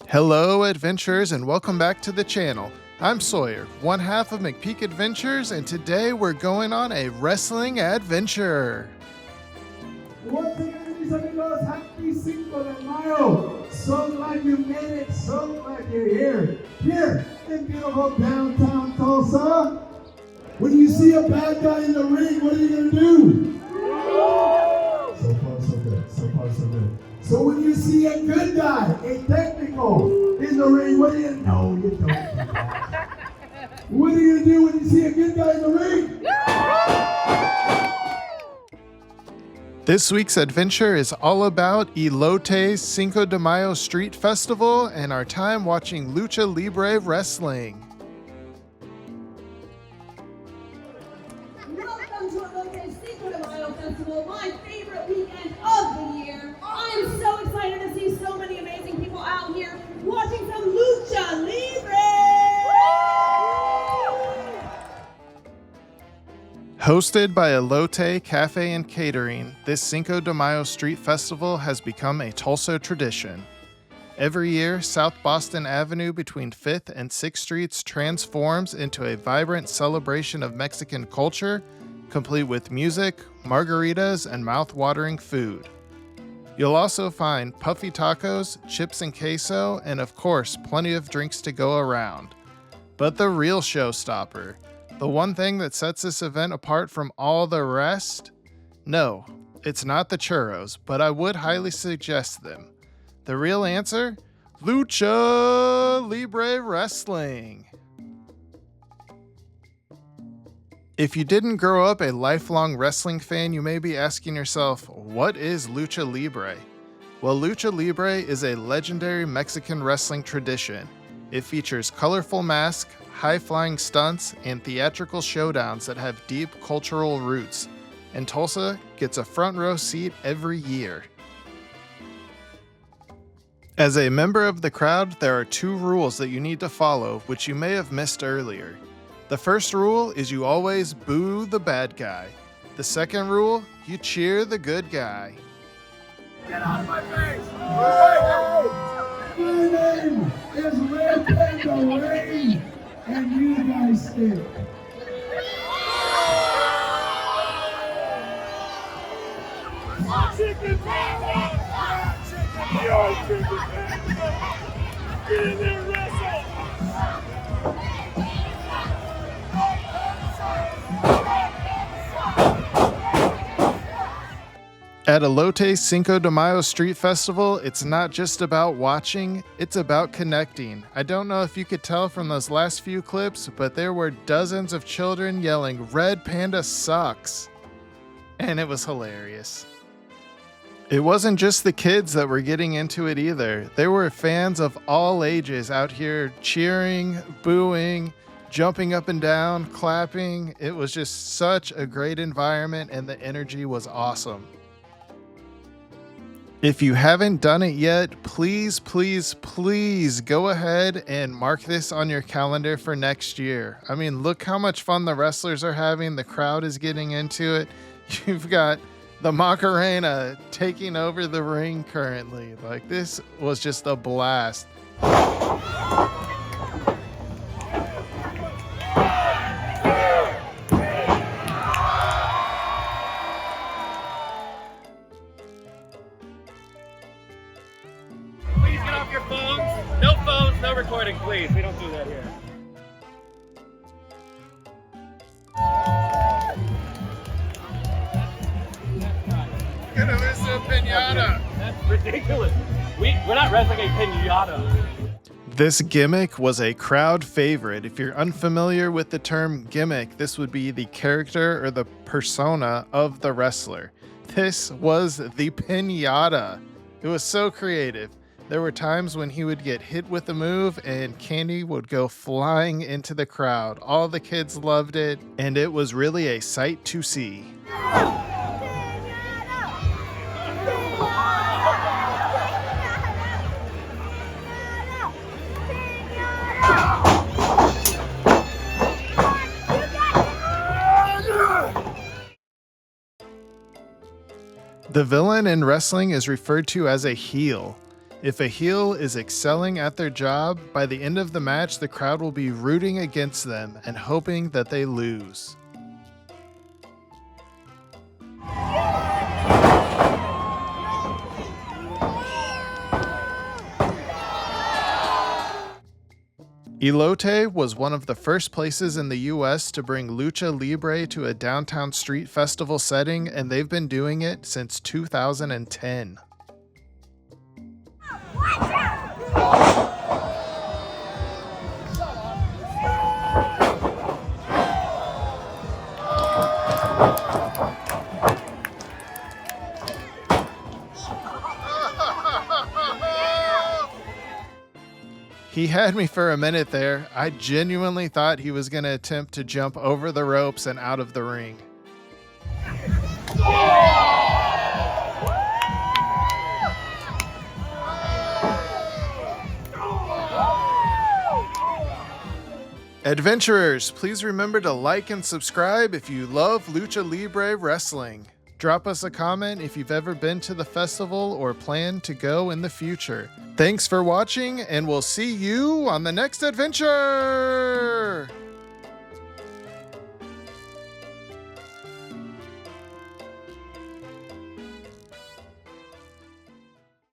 Hello adventurers and welcome back to the channel. I'm Sawyer, one half of McPeek Adventures, and today we're going on a wrestling adventure. Once again, mis amigos, happy Cinco de Mayo. So glad you made it, so glad you're here. Here in beautiful downtown Tulsa. When you see a bad guy in the ring, what are you going to do? So far, so good. So far, so good. So when you see a good guy, a technical, in the ring, what do you do? No, you don't. What are you going to do when you see a good guy in the ring? This week's adventure is all about Elote's Cinco de Mayo Street Festival and our time watching Lucha Libre wrestling. Welcome to Elote's Cinco de Mayo Festival, my favorite weekend of the year. I'm so excited to see so many amazing people out here watching some Lucha Libre! Hosted by Elote Cafe Catering, this Cinco de Mayo Street Festival has become a Tulsa tradition. Every year, South Boston Avenue between 5th and 6th Streets transforms into a vibrant celebration of Mexican culture, complete with music, margaritas, and mouth-watering food. You'll also find puffy tacos, chips and queso, and of course, plenty of drinks to go around. But the real showstopper, the one thing that sets this event apart from all the rest? No, it's not the churros, but I would highly suggest them. The real answer? Lucha Libre Wrestling. If you didn't grow up a lifelong wrestling fan, you may be asking yourself, what is Lucha Libre? Well, Lucha Libre is a legendary Mexican wrestling tradition. It features colorful masks, high-flying stunts, and theatrical showdowns that have deep cultural roots, and Tulsa gets a front row seat every year. As a member of the crowd, there are two rules that you need to follow, which you may have missed earlier. The first rule is you always boo the bad guy. The second rule, you cheer the good guy. Get out of my face! My name is Red Panda Rain, and you guys stink. Chicken panda! Yo, chicken panda! Get in there and wrestle! At Elote's Cinco de Mayo Street Festival, it's not just about watching, it's about connecting. I don't know if you could tell from those last few clips, but there were dozens of children yelling, "Red Panda sucks!" And it was hilarious. It wasn't just the kids that were getting into it either. There were fans of all ages out here cheering, booing, jumping up and down, clapping. It was just such a great environment and the energy was awesome. If you haven't done it yet, please, please, please go ahead and mark this on your calendar for next year. I mean, look how much fun the wrestlers are having. The crowd is getting into it. You've got the Macarena taking over the ring currently. Like, this was just a blast. Please get off your phones. No phones, no recording, please. We don't do that here. Gonna lose to a pinata. That's ridiculous. We're not wrestling a pinata. This gimmick was a crowd favorite. If you're unfamiliar with the term gimmick, this would be the character or the persona of the wrestler. This was the pinata. It was so creative. There were times when he would get hit with a move and candy would go flying into the crowd. All the kids loved it, and it was really a sight to see. The villain in wrestling is referred to as a heel. If a heel is excelling at their job, by the end of the match, the crowd will be rooting against them and hoping that they lose. Elote was one of the first places in the US to bring Lucha Libre to a downtown street festival setting, and they've been doing it since 2010. He had me for a minute there. I genuinely thought he was going to attempt to jump over the ropes and out of the ring. Adventurers, please remember to like and subscribe if you love Lucha Libre wrestling. Drop us a comment if you've ever been to the festival or plan to go in the future. Thanks for watching, and we'll see you on the next adventure!